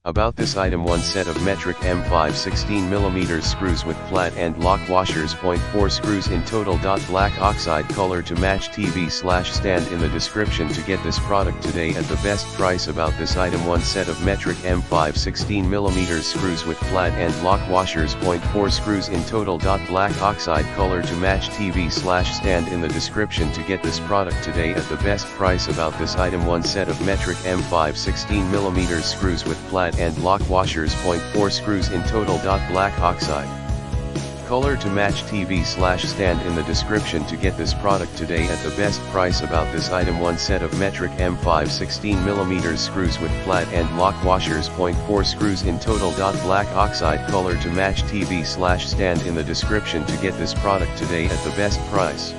About this item: one set of metric M5 16mm screws with flat and lock washers. 0.4 screws in total. Black oxide color to match TV/stand in the description to get this product today at the best price. About this item: one set of metric M5 16mm screws with flat and lock washers. 0.4 screws in total. Black oxide color to match TV/stand in the description to get this product today at the best price. About this item: one set of metric M5 16mm screws with flat and lock washers. 0.4 screws in total. Black oxide color to match TV/stand in the description to get this product today at the best price. About this item: one set of metric M5 16mm screws with flat and lock washers. 0.4 screws in total. Black oxide color to match TV/stand in the description to get this product today at the best price.